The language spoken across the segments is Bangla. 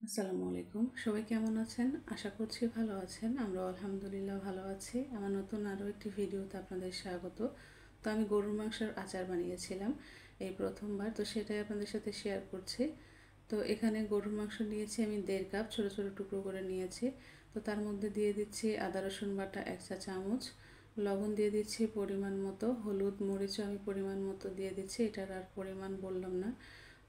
আসসালামু আলাইকুম। সবাই কেমন আছেন? আশা করছি ভালো আছেন। আমরা আলহামদুলিল্লাহ ভালো আছি। আমার নতুন আরও একটি ভিডিওতে আপনাদের স্বাগত। তো আমি গরুর মাংসের আচার বানিয়েছিলাম এই প্রথমবার, তো সেটাই আপনাদের সাথে শেয়ার করছি। তো এখানে গরুর মাংস নিয়েছি আমি 1.5 কাপ, ছোটো ছোটো টুকরো করে নিয়েছি। তো তার মধ্যে দিয়ে দিচ্ছি আদা রসুন বাটা 1 চা চামচ, লবণ দিয়ে দিচ্ছি পরিমাণ মতো, হলুদ মরিচও আমি পরিমাণ মতো দিয়ে দিচ্ছি, এটার আর পরিমাণ বললাম না।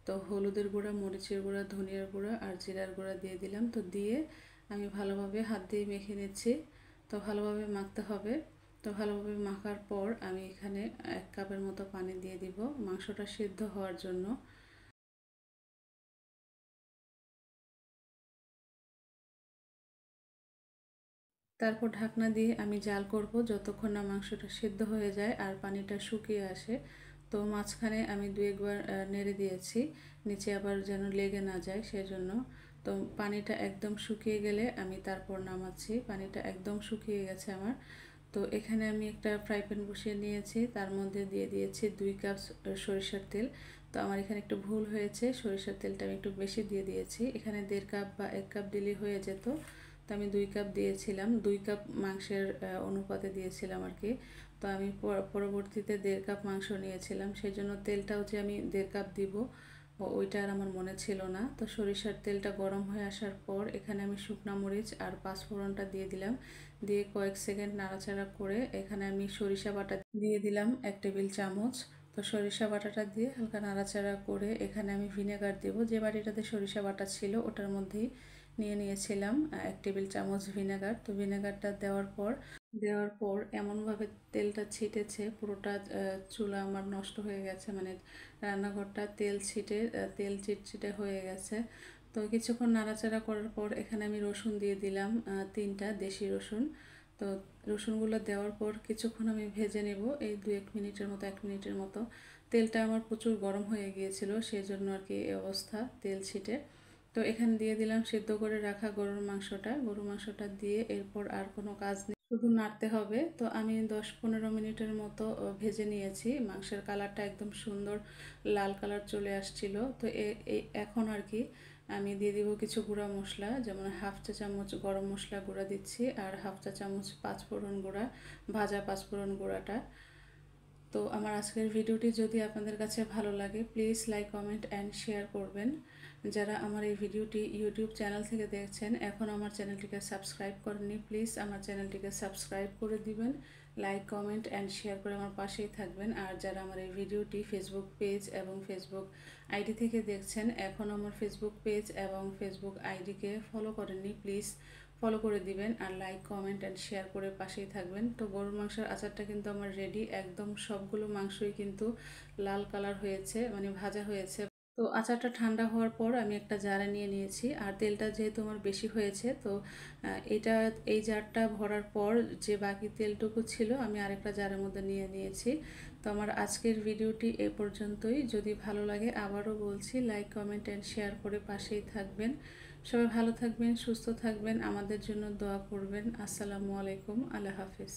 তো হলুদের গুঁড়া, মরিচের গুঁড়া, ধনিয়ার গুঁড়া আর জিরার গুঁড়া দিয়ে দিলাম। তো দিয়ে আমি ভালোভাবে হাত দিয়ে মেখে নিচ্ছি। তো ভালোভাবে মাখতে হবে। তো ভালোভাবে মাখার পর আমি এখানে 1 কাপের মতো পানি দিয়ে দিব মাংসটা সিদ্ধ হওয়ার জন্য। তারপর ঢাকনা দিয়ে আমি জাল করব যতক্ষণ না মাংসটা সিদ্ধ হয়ে যায় আর পানিটা শুকিয়ে আসে। তো মাঝখানে আমি 2-1 বার নেড়ে দিয়েছি, নিচে আবার যেন লেগে না যায় সেজন্য। তো পানিটা একদম শুকিয়ে গেলে আমি তারপর নামাচ্ছি। পানিটা একদম শুকিয়ে গেছে আমার। তো এখানে আমি একটা ফ্রাই প্যান বসিয়ে নিয়েছি, তার মধ্যে দিয়ে দিয়েছি 2 কাপ সরিষার তেল। তো আমার এখানে একটু ভুল হয়েছে, সরিষার তেলটা আমি একটু বেশি দিয়ে দিয়েছি। এখানে 1.5 কাপ বা 1 কাপ দিলেই হয়ে যেত। তো আমি 2 কাপ দিয়েছিলাম, 2 কাপ মাংসের অনুপাতে দিয়েছিলাম আর কি। তো আমি পরবর্তীতে 1.5 কাপ মাংস নিয়েছিলাম, সেই জন্য তেলটাও যে আমি 1.5 কাপ দিব ওইটা আর আমার মনে ছিল না। তো সরিষার তেলটা গরম হয়ে আসার পর এখানে আমি শুকনো মরিচ আর পাঁচফোড়নটা দিয়ে দিলাম। দিয়ে কয়েক সেকেন্ড নাড়াচাড়া করে এখানে আমি সরিষা বাটা দিয়ে দিলাম 1 টেবিল চামচ। তো সরিষা বাটাটা দিয়ে হালকা নাড়াচাড়া করে এখানে আমি ভিনেগার দেব। যে বাটিটাতে সরিষা বাটা ছিল ওটার মধ্যেই নিয়ে নিয়েছিলাম 1 টেবিল চামচ ভিনেগার। তো ভিনেগারটা দেওয়ার পর এমনভাবে তেলটা ছিটেছে, পুরোটা চুলা আমার নষ্ট হয়ে গেছে, মানে রান্নাঘরটা তেল চিটচিটে হয়ে গেছে। তো কিছুক্ষণ নাড়াচাড়া করার পর এখানে আমি রসুন দিয়ে দিলাম 3টা দেশি রসুন। তো রসুনগুলো দেওয়ার পর কিছুক্ষণ আমি ভেজে নেব, এই 1 মিনিটের মতো। তেলটা আমার প্রচুর গরম হয়ে গিয়েছিল, সেই জন্য আর কি এই অবস্থা, তেল ছিটে। তো এখানে দিয়ে দিলাম সিদ্ধ করে রাখা গরুর মাংসটা দিয়ে এরপর আর কোনো কাজ নেই, শুধু নাড়তে হবে। তো আমি 10-15 মিনিটের মতো ভেজে নিয়েছি। মাংসের কালারটা একদম সুন্দর লাল কালার চলে আসছিল। তো এখন আর কি আমি দিয়ে দিব কিছু গুঁড়া মশলা, যেমন 1/2 চা চামচ গরম মশলা গুঁড়া দিচ্ছি আর 1/2 চা চামচ পাঁচফোড়ন গুঁড়া, ভাজা পাঁচফোড়ন গুঁড়াটা। তো আমার আজকের ভিডিওটি যদি আপনাদের কাছে ভালো লাগে please like, comment and share করবেন। যারা আমার এই ভিডিওটি ইউটিউব চ্যানেল থেকে দেখছেন এখন আমার চ্যানেলটিকে সাবস্ক্রাইব করেননি, প্লিজ আমার চ্যানেলটিকে সাবস্ক্রাইব করে দিবেন। লাইক, কমেন্ট অ্যান্ড শেয়ার করে আমার পাশেই থাকবেন। আর যারা আমার এই ভিডিওটি ফেসবুক পেজ এবং ফেসবুক আইডি থেকে দেখছেন এখন আমার ফেসবুক পেজ এবং ফেসবুক আইডিকে ফলো করেননি, প্লিজ ফলো করে দিবেন আর লাইক, কমেন্ট অ্যান্ড শেয়ার করে পাশেই থাকবেন। তো গরুর মাংসের আচারটা কিন্তু আমার রেডি, একদম সবগুলো মাংসই কিন্তু লাল কালার হয়েছে, মানে ভাজা হয়েছে। তো আচারটা ঠান্ডা হওয়ার পর আমি একটা জারে নিয়ে নিয়েছি, আর তেলটা যেহেতু আমার বেশি হয়েছে তো এই জারটা ভরার পর যে বাকি তেলটুকু ছিল আমি আরেকটা জারের মধ্যে নিয়ে নিয়েছি। তো আমার আজকের ভিডিওটি এ পর্যন্তই। যদি ভালো লাগে আবারও বলছি লাইক, কমেন্ট অ্যান্ড শেয়ার করে পাশেই থাকবেন। সবাই ভালো থাকবেন, সুস্থ থাকবেন, আমাদের জন্য দোয়া করবেন। আসসালামু আলাইকুম, আল্লাহ হাফিজ।